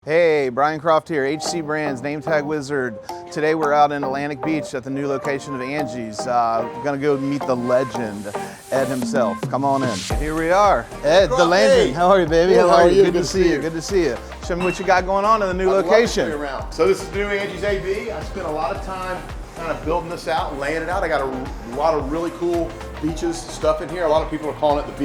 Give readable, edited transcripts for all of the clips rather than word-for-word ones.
Hey, Bryan Croft here, HC Brands, Name Tag Wizard. Today we're out in Atlantic Beach at the new location of Angie's. We're gonna go meet the legend, Ed himself. Come on in. Here we are. Ed, the legend. Hey. How are you, baby? Good, How are you? Good to see you. Good to see you. Show me what you got going on in the new location. So this is the new Angie's AV. I spent a lot of time kind of building this out, laying it out. I got a lot of really cool beaches stuff in here. A lot of people are calling it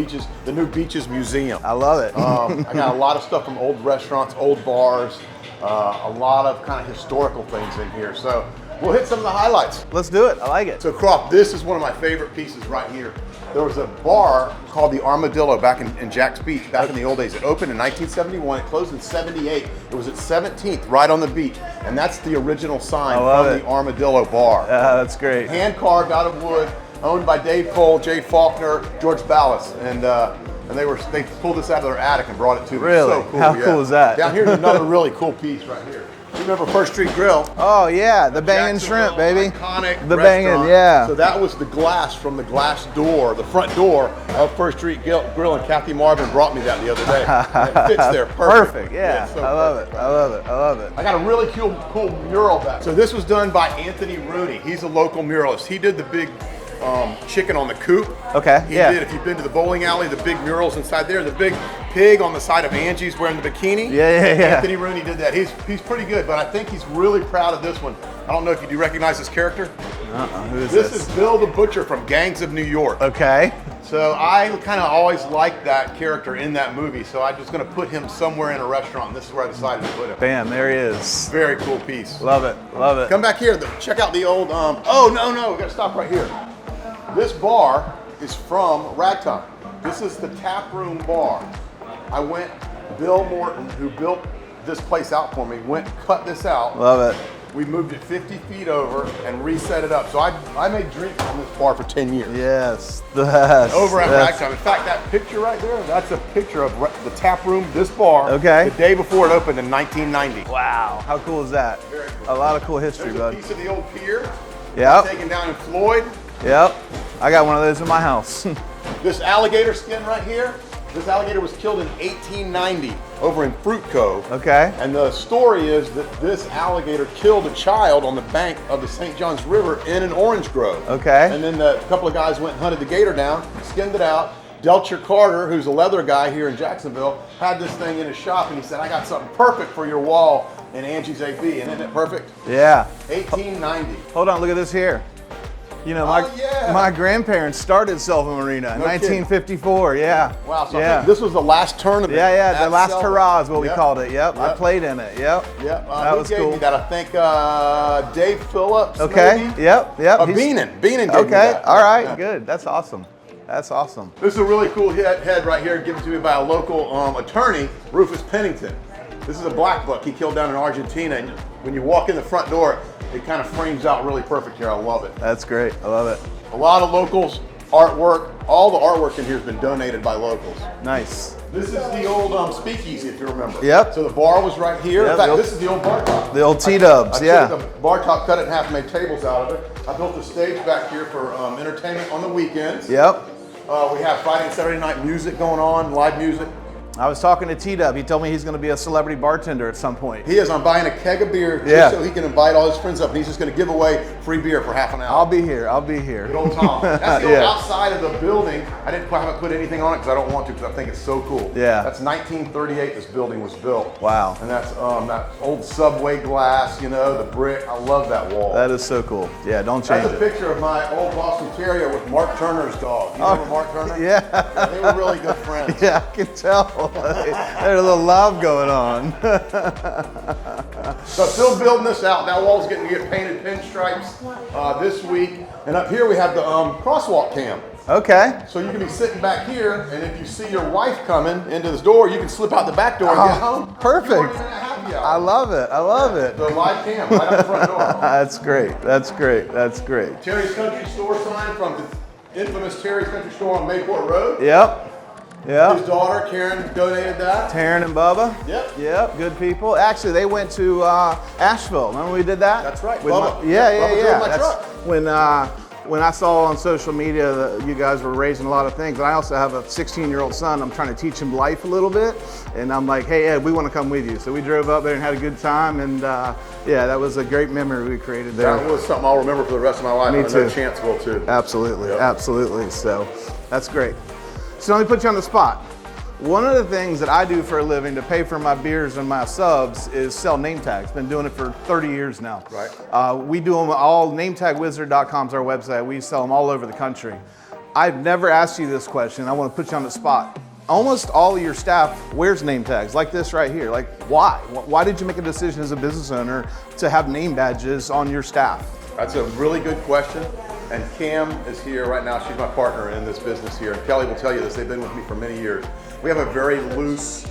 the new Beaches Museum. I love it. I got a lot of stuff from old restaurants, old bars, a lot of kind of historical things in here. So we'll hit some of the highlights. Let's do it. I like it. So Croft, this is one of my favorite pieces right here. There was a bar called the Armadillo back in Jack's Beach, back in the old days. It opened in 1971, it closed in 78. It was at 17th, right on the beach. And that's the original sign from the Armadillo bar. That's great. Hand carved out of wood, owned by Dave Cole, Jay Faulkner, George Ballas. And they pulled this out of their attic and brought it to me. Really? So cool. How cool is that? Down here's another really cool piece right here. You remember First Street Grill? Oh yeah, the bangin' shrimp, baby. Iconic the restaurant. bangin', yeah. So that was the glass from the glass door, the front door of First Street Grill, and Kathy Marvin brought me that the other day. And it fits there perfect. Perfect, yeah. So I love it. I love it. I love it. I got a really cool mural back. So this was done by Anthony Rooney. He's a local muralist. He did the big chicken on the coop. Okay, He did, if you've been to the bowling alley, the big murals inside there, the big pig on the side of Angie's wearing the bikini. Yeah. Anthony Rooney did that. He's pretty good, but I think he's really proud of this one. I don't know if you do recognize this character. Who is This is Bill the Butcher from Gangs of New York. Okay. So I kind of always liked that character in that movie, so I'm just going to put him somewhere in a restaurant, and this is where I decided to put him. Bam, there he is. Very cool piece. Love it, love it. Come back here, check out the old, oh, no, we got to stop right here. This bar is from Ragtime. This is the tap room bar. Bill Morton, who built this place out for me, cut this out. Love it. We moved it 50 feet over and reset it up. So I made drinks on this bar for 10 years. Yes, yes. Over at Ragtime. In fact, that picture right there, that's a picture of the tap room, this bar, okay, the day before it opened in 1990. Wow, how cool is that? Very cool. A lot of cool history, There's bud. a piece of the old pier. Yep. Taken down in Floyd. Yep. I got one of those in my house. This alligator skin right here, this alligator was killed in 1890 over in Fruit Cove. Okay. And the story is that this alligator killed a child on the bank of the St. Johns River in an orange grove. Okay. And then a couple of guys went and hunted the gator down, skinned it out. Delcher Carter, who's a leather guy here in Jacksonville, had this thing in his shop, and he said, I got something perfect for your wall in Angie's AV. And isn't it perfect? Yeah. 1890. Hold on, look at this here. You know, my grandparents started Selva Marina in 1954. Yeah. Wow. So I think this was the last tournament. Yeah. The last hurrah is what we called it. Yep. I played in it. Yep. That was cool. Me that? I think Dave Phillips. Okay. Maybe? Yep. Beanin gave me that. All right. Good. That's awesome. That's awesome. This is a really cool head right here, given to me by a local attorney, Rufus Pennington. This is a black buck he killed down in Argentina, and when you walk in the front door, it kind of frames out really perfect here. I love it. That's great. I love it. A lot of locals, artwork. All the artwork in here has been donated by locals. Nice. This is the old speakeasy, if you remember. Yep. So the bar was right here. Yep, in fact, this is the old bar top. The old T-dubs, I took the bar top, cut it in half, and made tables out of it. I built a stage back here for entertainment on the weekends. Yep. We have Friday and Saturday night music going on, live music. I was talking to T-Dub. He told me he's going to be a celebrity bartender at some point. He is. I'm buying a keg of beer just so he can invite all his friends up. And he's just going to give away free beer for half an hour. I'll be here. I'll be here. Good old Tom. That's the old outside of the building. I haven't put anything on it because I don't want to, because I think it's so cool. Yeah. That's 1938 this building was built. Wow. And that's that old subway glass, you know, the brick. I love that wall. That is so cool. Yeah, don't change it. That's a picture of my old Boston Terrier with Mark Turner's dog. You remember Mark Turner? Yeah. They were really good friends. Yeah, I can tell. There's a little love going on. So still building this out. That wall's getting to get painted pinstripes this week. And up here we have the crosswalk cam. Okay. So you can be sitting back here, and if you see your wife coming into this door, you can slip out the back door and get home. Perfect. You weren't even at happy hour. I love it. I love it. The live cam right out the front door. That's great. That's great. That's great. Terry's Country Store sign from the infamous Terry's Country Store on Mayport Road. Yep. Yep. His daughter, Karen, donated that. Taryn and Bubba. Yep. Yep. Good people. Actually, they went to Asheville. Remember we did that? That's right. With Bubba. Yeah. Bubba drove my That's truck. when when I saw on social media that you guys were raising a lot of things, and I also have a 16-year-old son, I'm trying to teach him life a little bit, and I'm like, hey Ed, we want to come with you. So we drove up there and had a good time, and yeah, that was a great memory we created there. That was something I'll remember for the rest of my life. Me and I too. know Chance will too. Absolutely, Yep. absolutely. So that's great. So let me put you on the spot. One of the things that I do for a living to pay for my beers and my subs is sell name tags. Been doing it for 30 years now. Right. We do them all. NameTagWizard.com is our website. We sell them all over the country. I've never asked you this question. I want to put you on the spot. Almost all of your staff wears name tags like this right here. Like, why? Why did you make a decision as a business owner to have name badges on your staff? That's a really good question. And Cam is here right now. She's my partner in this business here. And Kelly will tell you this. They've been with me for many years. We have a very loose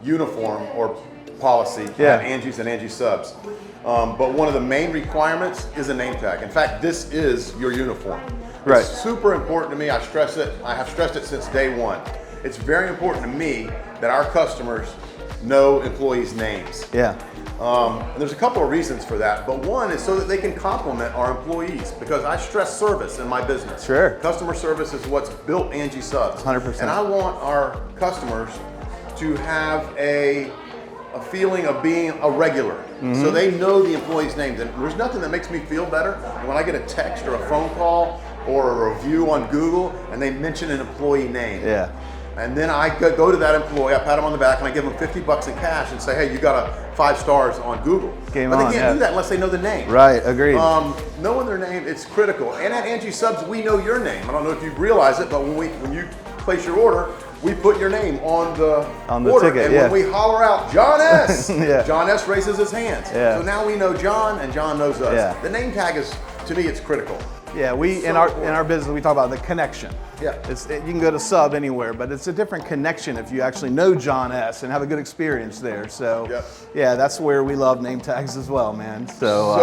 uniform or policy at Angie's and Angie Subs. But one of the main requirements is a name tag. In fact, this is your uniform. Right. It's super important to me. I stress it. I have stressed it since day one. It's very important to me that our customers know employees' names. Yeah. And there's a couple of reasons for that, but one is so that they can compliment our employees, because I stress service in my business. Sure. Customer service is what's built Angie Subs. 100%. And I want our customers to have a feeling of being a regular. So they know the employee's names. And there's nothing that makes me feel better than when I get a text or a phone call or a review on Google and they mention an employee name. Yeah. And then I go to that employee, I pat him on the back, and I give him $50 in cash and say, hey, you got a 5 stars on Google. Game but on, they can't do that unless they know the name. Right, agreed. Knowing their name, it's critical. And at Angie Subs, we know your name. I don't know if you realize it, but when you place your order, we put your name on the order. ticket, and yeah. when we holler out, John S., Yeah. John S. raises his hands. Yeah. So now we know John, and John knows us. Yeah. The name tag is, to me, it's critical. Yeah, in our business we talk about the connection. Yeah. You can go to sub anywhere, but it's a different connection if you actually know John S. and have a good experience there. So Yep. yeah, that's where we love name tags as well, man. So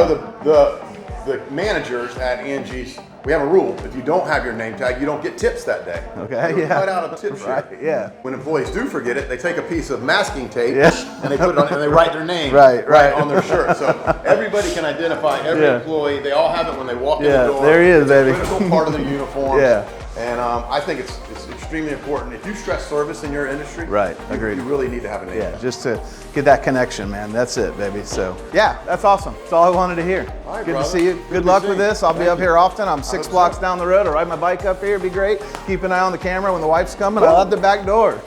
the managers at Angie's, we have a rule. If you don't have your name tag, you don't get tips that day. Okay, You're yeah. cut out of tip sheet. Right, yeah. When employees do forget it, they take a piece of masking tape Yeah. and they put it on and they write their name Right. on their shirt. So everybody can identify every Yeah. employee. They all have it when they walk in Yeah, the door. there he is, It's baby. a critical part of the uniform. Yeah. And I think it's extremely important. If you stress service in your industry, Right, you- agreed. you really need to have a name Yeah, tag. just to get that connection, man. That's it, baby. So yeah, that's awesome. That's all I wanted to hear. All right, Good brother. to see you. Good Good to luck see with you. this. I'll be Thank up you. here often. I'm 6 blocks down the road. I'll ride my bike up here. It'd be great. Keep an eye on the camera when the wife's coming. I'll out the back door.